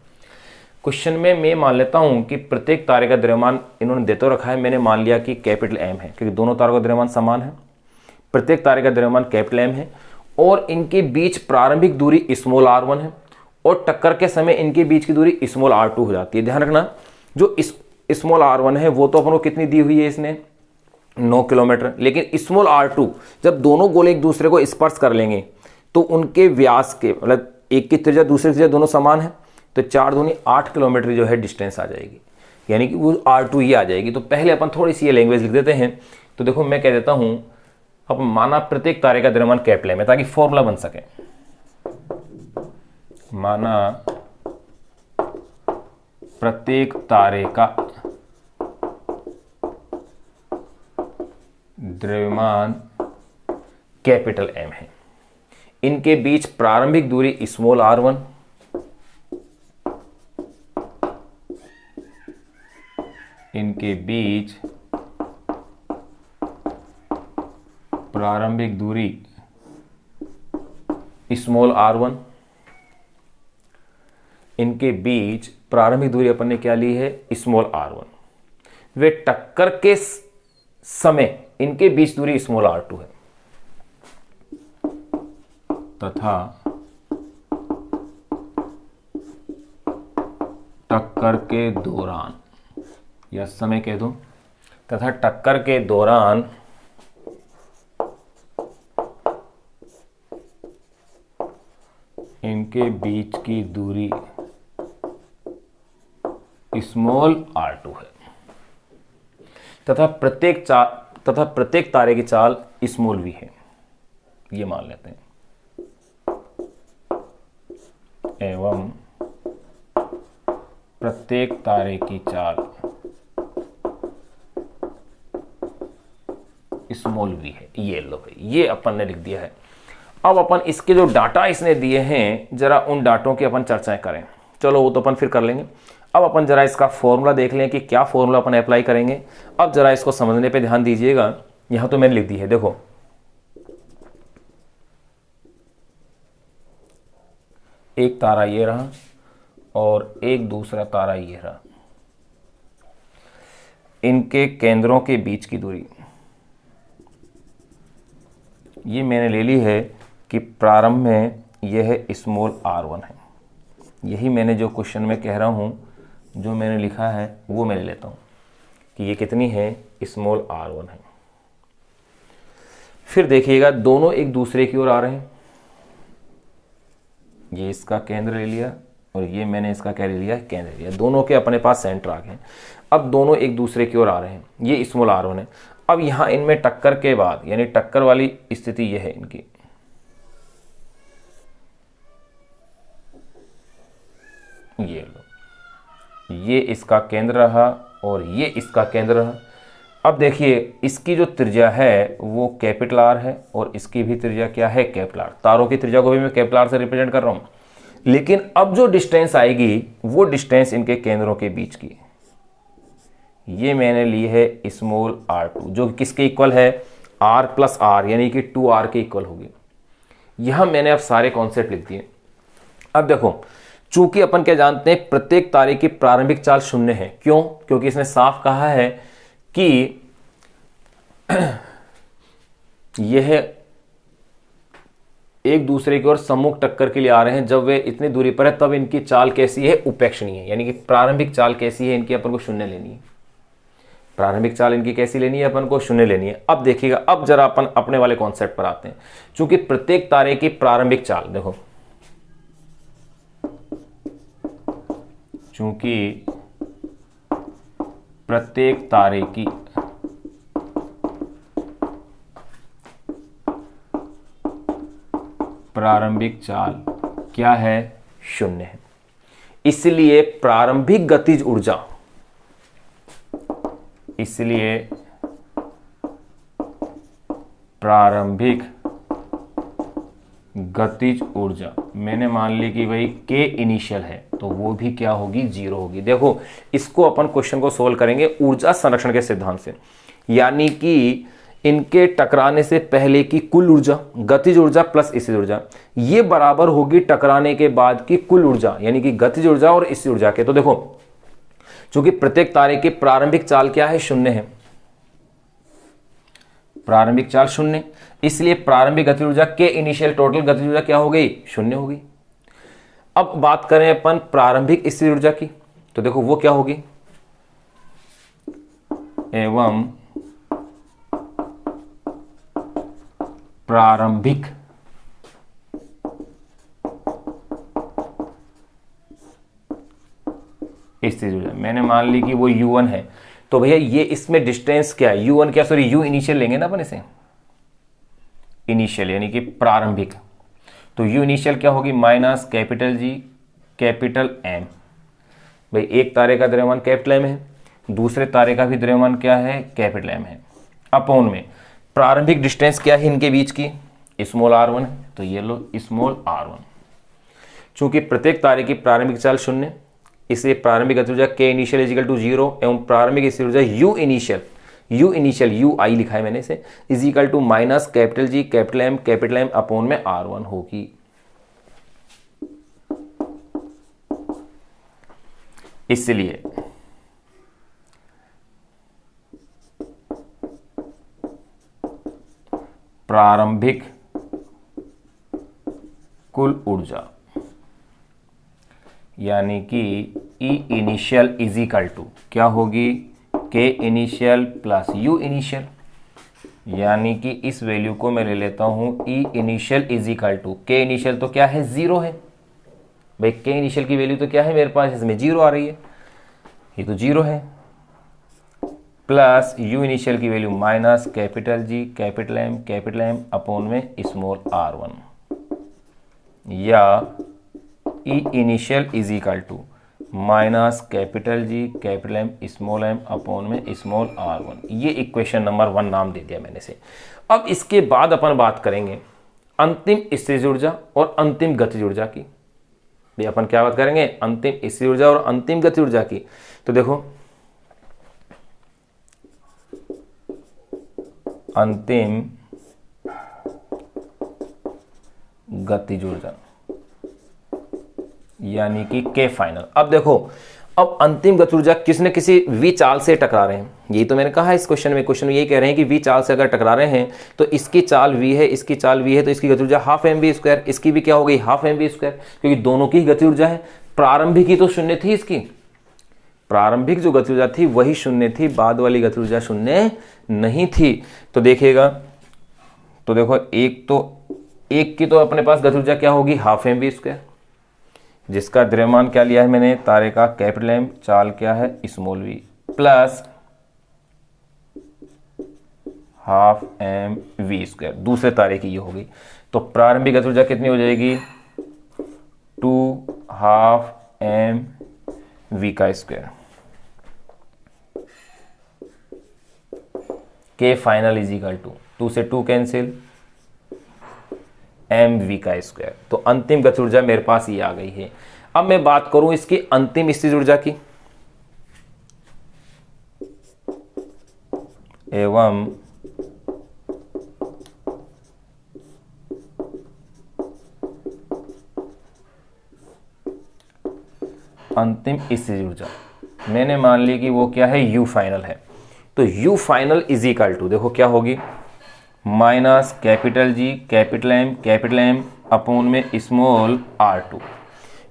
क्वेश्चन में मैं मान लेता हूं कि प्रत्येक तारे का द्रव्यमान इन्होंने दे तो रखा है, मैंने मान लिया कि कैपिटल एम है क्योंकि दोनों तारों का द्रव्यमान समान है। प्रत्येक तारे का द्रव्यमान कैपिटल एम है और इनके बीच प्रारंभिक दूरी स्मॉल r1 है और टक्कर के समय इनके बीच की दूरी स्मॉल r2 हो जाती है। ध्यान रखना, जो स्मॉल r1 है वो तो अपन को कितनी दी हुई है इसने 9 किलोमीटर, लेकिन स्मॉल r2 जब दोनों गोले एक दूसरे को स्पर्श कर लेंगे तो उनके व्यास के मतलब एक की त्रिज्या दूसरी त्रिज्या दोनों समान है, तो 4 दूनी 8 किलोमीटर जो है डिस्टेंस आ जाएगी, यानी कि वो r2 ही आ जाएगी। तो पहले अपन थोड़ी सी ये लैंग्वेज लिख देते हैं। तो देखो मैं कह देता हूं, अब माना प्रत्येक तारे का द्रव्यमान कैपिटल एम है ताकि फॉर्मूला बन सके। माना प्रत्येक तारे का द्रव्यमान कैपिटल एम है, इनके बीच प्रारंभिक दूरी स्मॉल r1, इनके बीच प्रारंभिक दूरी स्मॉल r1, इनके बीच प्रारंभिक दूरी अपन ने क्या ली है स्मॉल r1। वे टक्कर के समय इनके बीच दूरी स्मॉल r2 है तथा टक्कर के दौरान या समय कह दो, तथा टक्कर के दौरान इनके बीच की दूरी स्मॉल r2 है तथा प्रत्येक तारे की चाल स्मॉल v है, ये मान लेते हैं। एवं प्रत्येक तारे की चाल स्मॉल v है, ये लो भाई, ये अपन ने लिख दिया है। अब अपन इसके जो डाटा इसने दिए हैं जरा उन डाटों की अपन चर्चाएं करें। चलो वो तो अपन फिर कर लेंगे। अब अपन जरा इसका फॉर्मूला देख लें कि क्या फॉर्मूला अपन अप्लाई करेंगे। अब जरा इसको समझने पे ध्यान दीजिएगा। यहां तो मैंने लिख दी है, देखो एक तारा ये रहा और एक दूसरा तारा ये रहा, इनके केंद्रों के बीच की दूरी ये मैंने ले ली है कि प्रारंभ में यह स्मॉल r1 है। यही मैंने जो क्वेश्चन में कह रहा हूं, जो मैंने लिखा है वो मैं ले लेता हूं कि ये कितनी है, स्मॉल r1 है। फिर देखिएगा दोनों एक दूसरे की ओर आ रहे हैं। ये इसका केंद्र ले लिया और ये मैंने इसका क्या ले लिया, केंद्र ले लिया। दोनों के अपने पास सेंटर आ गए। अब दोनों एक दूसरे की ओर आ रहे हैं, ये स्मॉल r1 है। अब यहां इनमें टक्कर के बाद, यानी टक्कर वाली स्थिति यह है इनकी, ये लो, ये इसका केंद्र रहा और ये इसका केंद्र रहा। अब देखिए इसकी जो त्रिज्या है वो कैपिटल R है और इसकी भी त्रिज्या क्या है, कैपिटल R। तारों की त्रिज्या को भी मैं कैपिटल R से रिप्रेजेंट कर रहा हूं। लेकिन अब जो डिस्टेंस आएगी वो डिस्टेंस इनके केंद्रों के बीच की, ये मैंने ली है स्मॉल r2, जो किसके इक्वल है, r प्लस r, यानी कि 2r के इक्वल होगी। यहां मैंने अब सारे कॉन्सेप्ट लिख दिए। अब देखो, चूंकि अपन क्या जानते हैं, प्रत्येक तारे की प्रारंभिक चाल 0 है। क्यों? क्योंकि इसने साफ कहा है कि यह एक दूसरे की ओर सम्मुख टक्कर के लिए आ रहे हैं। जब वे इतनी दूरी पर है तब इनकी चाल कैसी है, उपेक्षणीय है, यानी कि प्रारंभिक चाल कैसी है इनकी, अपन को 0 लेनी है। प्रारंभिक चाल इनकी कैसी लेनी है, अपन को 0 लेनी है। अब देखिएगा, अब जरा अपन अपने वाले कॉन्सेप्ट पर आते हैं। चूंकि प्रत्येक तारे की प्रारंभिक चाल, देखो चूंकि प्रत्येक तारे की प्रारंभिक चाल क्या है, 0 है। इसलिए प्रारंभिक गतिज ऊर्जा, इसलिए प्रारंभिक गतिज ऊर्जा मैंने मान ली कि भाई के इनिशियल है, तो वो भी क्या होगी, 0 होगी। देखो इसको अपन क्वेश्चन को सोल्व करेंगे ऊर्जा संरक्षण के सिद्धांत से, यानी कि इनके टकराने से पहले की कुल ऊर्जा, गतिज ऊर्जा प्लस स्थिर ऊर्जा, ये बराबर होगी टकराने के बाद की कुल ऊर्जा, यानी कि गतिज ऊर्जा और स्थिर ऊर्जा के। तो देखो चूंकि प्रत्येक तारे की प्रारंभिक चाल क्या है, 0 है, प्रारंभिक चाल 0, इसलिए प्रारंभिक गतिज ऊर्जा के इनिशियल टोटल गतिज ऊर्जा क्या हो गई, 0 हो गई। अब बात करें अपन प्रारंभिक स्थिर ऊर्जा की, तो देखो वो क्या होगी, एवं प्रारंभिक स्थिर ऊर्जा मैंने मान ली कि वो u1 है। तो भैया ये इसमें डिस्टेंस क्या है, u1 क्या, सॉरी u इनिशियल लेंगे ना अपन इसे, इनिशियल यानी कि प्रारंभिक। तो u इनिशियल क्या होगी, minus capital G capital M। भाई एक तारे का द्रव्यमान कैपिटल M है, दूसरे तारे का भी द्रव्यमान क्या है, कैपिटल M है, अपॉन में प्रारंभिक डिस्टेंस क्या है इनके बीच की, स्मॉल r1 है, तो ये लो स्मॉल r1। चूंकि प्रत्येक तारे की प्रारंभिक चाल 0, इसलिए प्रारंभिक गतिज ऊर्जा के इनिशियल इजिकल टू 0 एवं प्रारंभिक स्थिर ऊर्जा u इनिशियल u आई लिखा है मैंने इसे, is equal to minus capital G capital M upon में r1 होगी। इसलिए प्रारंभिक कुल ऊर्जा यानी कि E इनिशियल इजिकल टू क्या होगी, के इनिशियल प्लस यू इनिशियल, यानी कि इस वैल्यू को मैं ले लेता हूं E initial is equal to K initial तो क्या है, जीरो है भाई, के इनिशियल की वैल्यू तो क्या है मेरे पास, इसमें जीरो आ रही है, ये तो जीरो है, प्लस यू इनिशियल की value minus capital G capital M upon में स्मॉल आर वन, या E initial is equal to minus capital G capital M small m upon में स्मॉल आर वन। ये इक्वेशन नंबर 1 नाम दे दिया मैंने से। अब इसके बाद अपन बात करेंगे अंतिम स्थितिज ऊर्जा और अंतिम गतिज ऊर्जा की। ये अपन क्या बात करेंगे, अंतिम स्थितिज ऊर्जा और अंतिम गतिज ऊर्जा की। तो देखो अंतिम गतिज ऊर्जा यानी कि के फाइनल। अब देखो, अब अंतिम गतिज ऊर्जा किसी न किसी वी चाल से टकरा रहे हैं, यही तो मैंने कहा है इस क्वेश्चन में। क्वेश्चन में यही कह रहे हैं कि वी चाल से अगर टकरा रहे हैं तो इसकी चाल वी है, इसकी चाल वी है, तो इसकी गतिज ऊर्जा हाफ एम वी स्क्वायर, इसकी भी क्या हो गई, हाफ एम वी स्क्वायर, क्योंकि दोनों की गतिज ऊर्जा है। प्रारंभिक ही तो शून्य थी, इसकी प्रारंभिक जो गतिज ऊर्जा थी वही शून्य थी, बाद वाली गतिज ऊर्जा शून्य नहीं थी। तो देखिएगा, तो देखो एक की तो अपने पास गतिज ऊर्जा क्या होगी, हाफ एम वी स्क्वायर, जिसका द्रव्यमान क्या लिया है मैंने, तारे का कैपिटल एम, चाल क्या है small v, plus half m v square, दूसरे तारे की ये होगी। तो प्रारंभिक गतिज ऊर्जा कितनी हो जाएगी, 2 हाफ एम वी का स्क्वायर, के फाइनल इज इक्वल टू 2 से 2 कैंसिल, एम वी का स्क्वायर। तो अंतिम गतिज ऊर्जा मेरे पास ये आ गई है। अब मैं बात करूं इसकी अंतिम स्थितिज ऊर्जा की, एवं अंतिम स्थितिज ऊर्जा मैंने मान ली कि वो क्या है, यू फाइनल है। तो U final is equal to, देखो क्या होगी, minus capital G capital M upon में small r two.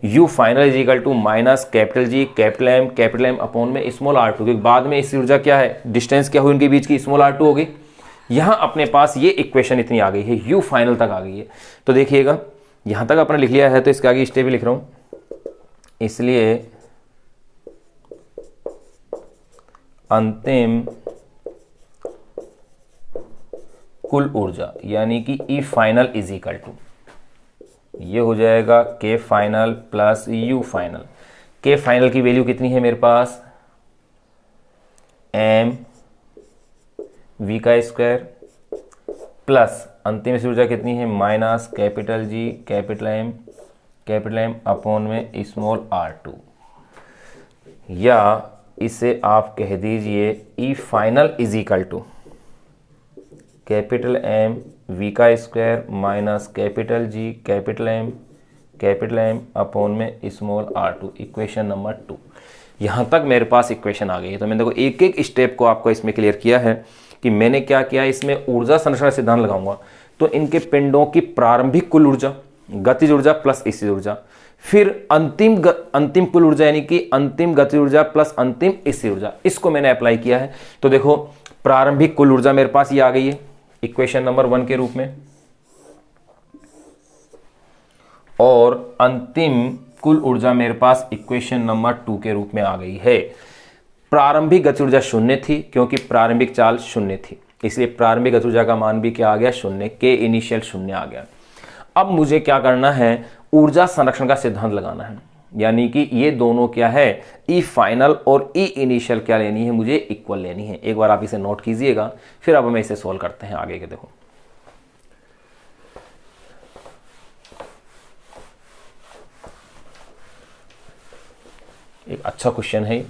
U final is equal to minus capital G capital M upon में स्मॉल आर टू, क्योंकि बाद में इस ऊर्जा क्या है, डिस्टेंस क्या हुई उनके बीच की, स्मॉल आर टू हो गई। यहां अपने पास ये इक्वेशन इतनी आ गई है, यू फाइनल तक आ गई है। तो देखिएगा यहां तक अपने लिख लिया है, तो इसके आगे स्टेप भी लिख रहा हूं, इसलिए अंतिम कुल ऊर्जा यानी कि E final is equal to, ये हो जाएगा K final plus U final. K final की वैल्यू कितनी है मेरे पास, एम वी का स्क्वायर, प्लस अंतिम ऊर्जा कितनी है, minus capital G capital M upon में स्मॉल आर टू, या इसे आप कह दीजिए E final is equal to capital M we का square minus capital G capital M upon में small r two, equation number 2। यहाँ तक मेरे पास इक्वेशन आ गई है। तो मैंने देखो एक एक स्टेप को आपको इसमें क्लियर किया है कि मैंने क्या किया, इसमें ऊर्जा संरक्षण सिद्धांत लगाऊंगा तो इनके पिंडों की प्रारंभिक कुल ऊर्जा, गतिज ऊर्जा प्लस स्थितिज ऊर्जा, फिर अंतिम कुल ऊर्जा यानी कि अंतिम गतिज ऊर्जा प्लस अंतिम स्थितिज ऊर्जा, इसको मैंने अप्लाई किया है। तो देखो प्रारंभिक कुल ऊर्जा मेरे पास ये आ गई है इक्वेशन नंबर 1 के रूप में, और अंतिम कुल ऊर्जा मेरे पास इक्वेशन नंबर 2 के रूप में आ गई है। प्रारंभिक गतिज ऊर्जा शून्य थी क्योंकि प्रारंभिक चाल शून्य थी, इसलिए प्रारंभिक गतिज ऊर्जा का मान भी क्या आ गया, शून्य, के इनिशियल शून्य आ गया। अब मुझे क्या करना है, ऊर्जा संरक्षण का सिद्धांत लगाना है, यानी कि ये दोनों क्या है, ई फाइनल और ई इनिशियल क्या लेनी है, मुझे इक्वल लेनी है। एक बार आप इसे नोट कीजिएगा, फिर अब हम इसे सॉल्व करते हैं आगे के। देखो एक अच्छा क्वेश्चन है।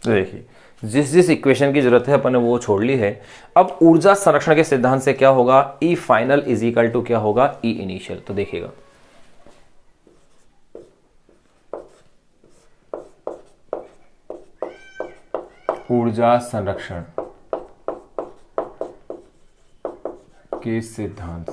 तो देखिए जिस जिस इक्वेशन की जरूरत है अपन ने वो छोड़ ली है। अब ऊर्जा संरक्षण के सिद्धांत से क्या होगा, ई फाइनल इज इक्वल टू क्या होगा, ई इनिशियल। तो देखिएगा ऊर्जा संरक्षण के सिद्धांत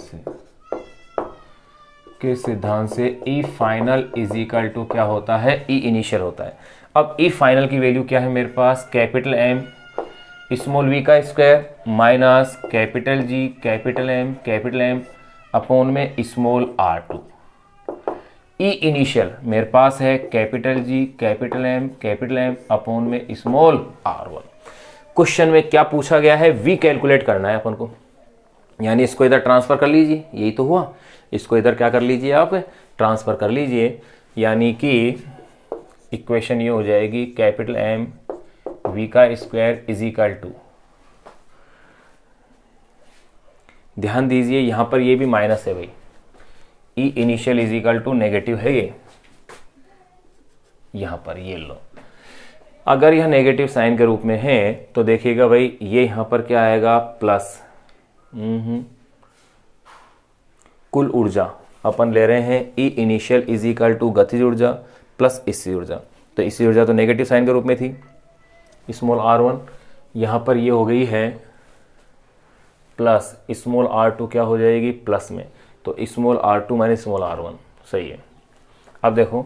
से ई फाइनल इज इक्वल टू क्या होता है, ई इनिशियल होता है। अब ई फाइनल की वैल्यू क्या है मेरे पास, कैपिटल एम स्मॉल वी का square minus capital G capital M upon में small r two. E initial मेरे पास है capital G capital M upon में स्मॉल आर वन। क्वेश्चन में क्या पूछा गया है, वी कैलकुलेट करना है अपन को, यानी इसको इधर ट्रांसफर कर लीजिए, यही तो हुआ। इसको इधर क्या कर लीजिए, आप ट्रांसफर कर लीजिए, यानी कि इक्वेशन ये हो जाएगी कैपिटल एम वी का स्क्वायर इज इक्वल टू, ध्यान दीजिए यहां पर ये भी माइनस है भाई, E initial is equal to negative है ये, यहां पर ये लो। अगर यह नेगेटिव साइन के रूप में है तो देखिएगा भाई ये यहां पर क्या आएगा, प्लस कुल ऊर्जा अपन ले रहे हैं E initial is equal to गतिज ऊर्जा प्लस स्थिर ऊर्जा। तो स्थिर ऊर्जा तो नेगेटिव साइन के रूप में थी, स्मॉल आर वन, यहां पर ये हो गई है प्लस स्मॉल आर टू क्या हो जाएगी प्लस में, तो small r two minus small r one, सही है। अब देखो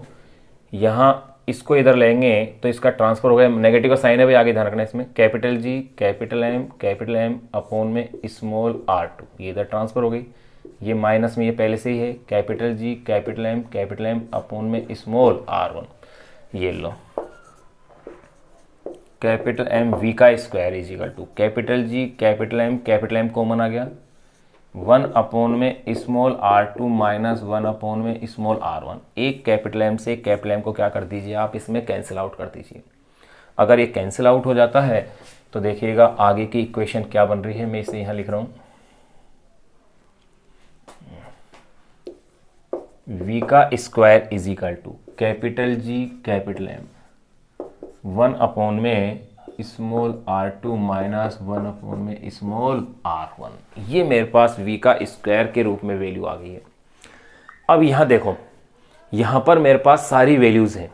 यहां इसको इधर लेंगे तो इसका ट्रांसफर हो गया, नेगेटिव का साइन है भाई, आगे ध्यान रखना इसमें, capital G capital M upon में स्मॉल आर टू, ये इधर ट्रांसफर हो गई, ये माइनस में ये पहले से ही है, capital G capital M upon में स्मॉल आर वन, ये लो कैपिटल एम वी का square is equal to capital G capital M common आ गया, 1 अपॉन में small r two minus 1 upon में स्मॉल आर वन। एक कैपिटल एम से कैपिटल एम को क्या कर दीजिए आप, इसमें कैंसिल आउट कर दीजिए। अगर ये कैंसिल आउट हो जाता है तो देखिएगा आगे की इक्वेशन क्या बन रही है, मैं इसे यहां लिख रहा हूं, v का square is equal to capital G capital M 1 upon में small r two minus 1 upon में स्मॉल आर वन। ये मेरे पास v का स्क्वायर के रूप में वैल्यू आ गई है। अब यहां देखो, यहां पर मेरे पास सारी वैल्यूज हैं,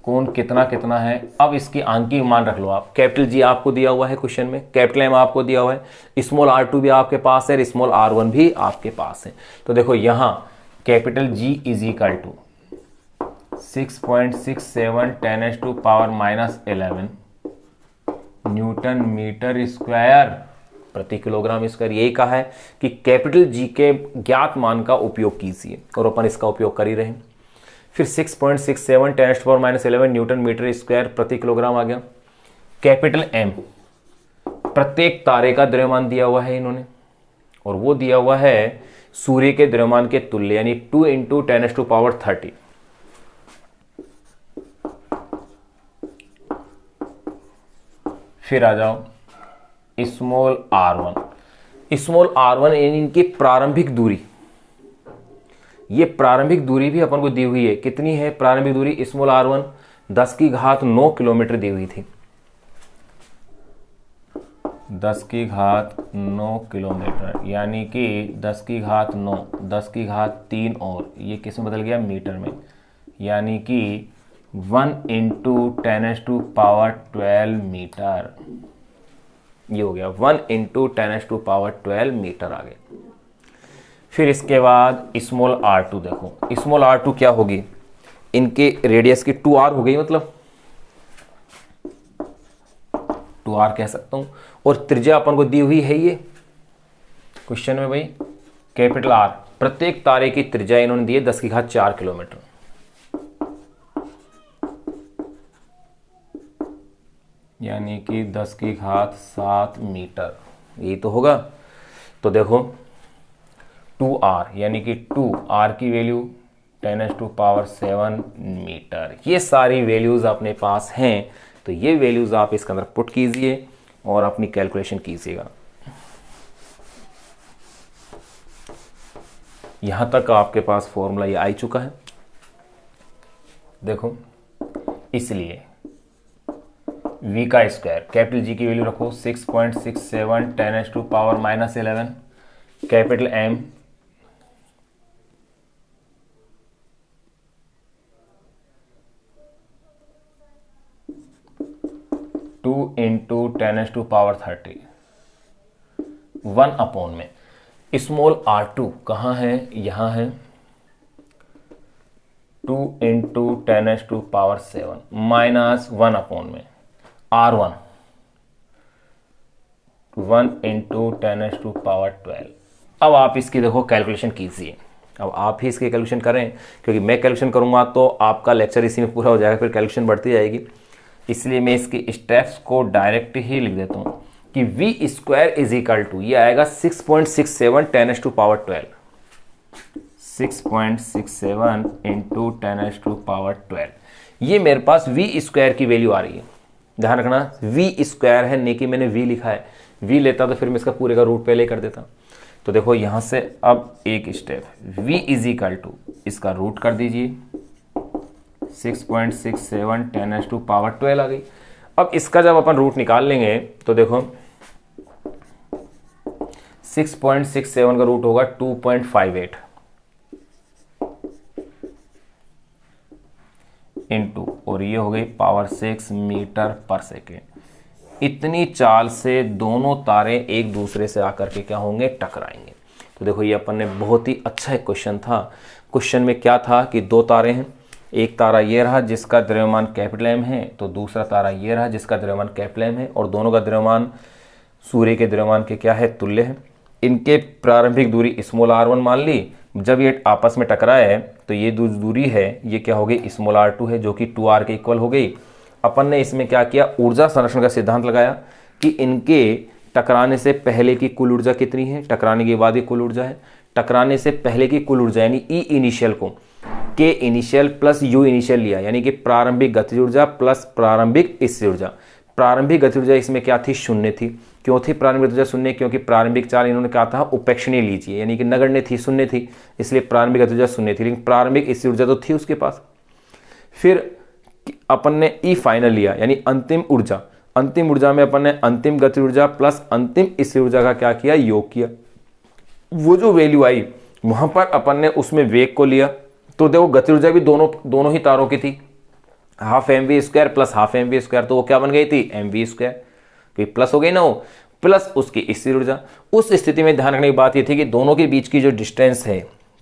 कौन कितना कितना है। अब इसकी आंकी मान रख लो आप, कैपिटल जी आपको दिया हुआ है क्वेश्चन में, कैपिटल एम आपको दिया हुआ है, स्मॉल आर टू भी आपके पास है, स्मॉल आर वन भी आपके पास है। तो देखो यहां capital G is equal to 6.67 10⁻⁻⁻11 newton metre square प्रति किलोग्राम स्क्वायर। यही कहा है कि कैपिटल जी के ज्ञात मान का उपयोग कीजिए, और अपन इसका उपयोग कर ही रहे हैं। फिर 6.67 10⁻⁻11 न्यूटन मीटर स्क्वायर प्रति किलोग्राम आ गया। कैपिटल एम प्रत्येक तारे का द्रव्यमान दिया हुआ है इन्होंने, और वो दिया हुआ है सूर्य के द्रव्यमान के तुल्य, यानी 2 × 10⁻30। फिर आ जाओ small r one. Small r one यानी इनकी प्रारंभिक दूरी, ये प्रारंभिक दूरी भी अपन को दी हुई है, कितनी है प्रारंभिक दूरी स्मॉल आर वन, 10⁹ किलोमीटर दी हुई थी, 10⁹ किलोमीटर, यानी कि 10⁹ 10�3 और ये किस में बदल गया मीटर में, यानी कि 1 × 10⁻12 मीटर, ये हो गया 1 × 10⁻12 मीटर आ गया। फिर इसके बाद स्मॉल आर टू, देखो स्मॉल आर टू क्या होगी, इनके रेडियस की 2r हो गई, मतलब 2r कह सकता हूं, और त्रिज्या अपन को दी हुई है ये क्वेश्चन में भाई कैपिटल आर, प्रत्येक तारे की त्रिज्या इन्होंने दी है 10⁴ किलोमीटर, यानी कि 10�৭ मीटर, यही तो होगा। तो देखो 2r यानी कि 2r की वैल्यू 10⁻7 मीटर। ये सारी वैल्यूज अपने पास हैं, तो ये वैल्यूज आप इसके अंदर पुट कीजिए और अपनी कैलकुलेशन कीजिएगा। यहां तक आपके पास फॉर्मूला ये आ चुका है। देखो इसलिए v का स्क्वायर, कैपिटल G की वैल्यू रखो 6.67 10⁻⁻11, कैपिटल M 2 × 10⁻30, 1 में स्मॉल r2 कहाँ है, यहाँ है 2 × 10⁻7 माइनस 1 में r1 1 × 10⁻12। अब आप इसकी देखो कैलकुलेशन कीजिए, अब आप ही इसकी कैलकुलेशन करें, क्योंकि मैं कैलकुलेशन करूंगा तो आपका लेक्चर इसी में पूरा हो जाएगा, फिर कैलकुलेशन बढ़ती जाएगी। इसलिए मैं इसकी स्टेप्स को डायरेक्ट ही लिख देता हूँ कि v square is equal to, ये आएगा 6.67 10⁻12, 6.67 × 10⁻12। ये मेरे पास v स्क्वायर की वैल्यू आ रही है। ध्यान रखना v स्क्वायर है, नहीं कि मैंने v लिखा है, v लेता तो फिर मैं इसका पूरे का रूट पहले ही कर देता। तो देखो यहाँ से अब एक step, v is equal to, इसका रूट कर दीजिए 6.67 10⁻12 आ गई। अब इसका जब अपन रूट निकाल लेंगे तो देखो 6.67 का रूट होगा 2.58 इंटू, और ये हो गई पावर 6 मीटर पर सेकेंड। इतनी चाल से दोनों तारे एक दूसरे से आकर के क्या होंगे, टकराएंगे। तो देखो ये अपन ने बहुत ही अच्छा एक क्वेश्चन था। क्वेश्चन में क्या था कि दो तारे हैं, एक तारा ये रहा जिसका द्रव्यमान कैपिटल M है, तो दूसरा तारा ये रहा जिसका द्रव्यमान कैपिटल M है, और दोनों का द्रव्यमान सूर्य के द्रव्यमान के क्या है, तुल्य है। इनके प्रारंभिक दूरी स्मॉल r1 मान ली। जब ये आपस में टकराए तो ये दूरी है, ये क्या हो गई, स्मॉल r2 है, जो कि 2r के इक्वल हो गई। अपन ने इसमें क्या किया, ऊर्जा संरक्षण का सिद्धांत लगाया कि इनके टकराने से पहले की कुल ऊर्जा कितनी है, टकराने के बाद की कुल ऊर्जा है। टकराने से पहले की कुल ऊर्जा यानी ई इनिशियल को के इनिशियल प्लस यू इनिशियल लिया, यानी कि प्रारंभिक गतिज ऊर्जा प्लस प्रारंभिक स्थिर ऊर्जा। प्रारंभिक गतिज ऊर्जा इसमें क्या थी, शून्य थी। क्यों थी प्रारंभिक गतिज ऊर्जा शून्य, क्योंकि प्रारंभिक चाल इन्होंने कहा था उपेक्षणीय लीजिए, यानी कि नगण्य थी, शून्य थी, इसलिए प्रारंभिक गतिज ऊर्जा शून्य थी। लेकिन प्रारंभिक स्थिर ऊर्जा तो थी उसके पास। फिर अपन ने ई फाइनल लिया, यानी अंतिम ऊर्जा। अंतिम ऊर्जा में अपन ने अंतिम गतिज ऊर्जा प्लस अंतिम स्थिर ऊर्जा का क्या किया, योग किया। वो जो वैल्यू आई वहां पर अपन ने उसमें वेग को लिया, तो देखो गतिज ऊर्जा भी दोनों ही तारों की थी, half mv² plus half mv², तो वो क्या बन गई थी, mv², क्योंकि प्लस हो गई ना वो, प्लस उसकी स्थिर ऊर्जा। उस स्थिति में ध्यान रखने की बात ये थी कि दोनों के बीच की जो डिस्टेंस है,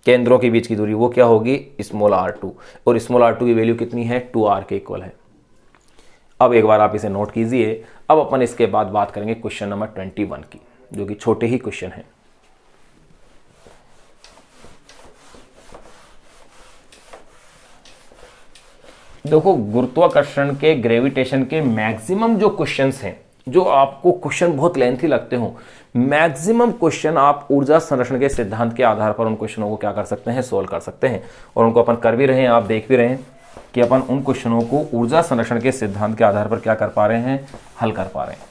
केंद्रों के बीच की दूरी, वो क्या होगी, स्मॉल r2, और स्मॉल r2 की वैल्यू कितनी है, 2r के इक्वल है। अब एक बार आप इसे नोट कीजिए। अब अपन इसके बाद बात करेंगे क्वेश्चन नंबर 21 की, जो कि छोटे ही क्वेश्चन है। देखो गुरुत्वाकर्षण के, ग्रेविटेशन के मैक्सिमम जो क्वेश्चंस हैं, जो आपको क्वेश्चन बहुत लेंथी लगते हो, मैक्सिमम क्वेश्चन आप ऊर्जा संरक्षण के सिद्धांत के आधार पर उन क्वेश्चनों को क्या कर सकते हैं, सोल्व कर सकते हैं। और उनको अपन कर भी रहे हैं, आप देख भी रहे हैं कि अपन उन क्वेश्चनों को ऊर्जा संरक्षण के सिद्धांत के आधार पर क्या कर पा रहे हैं, हल कर पा रहे हैं।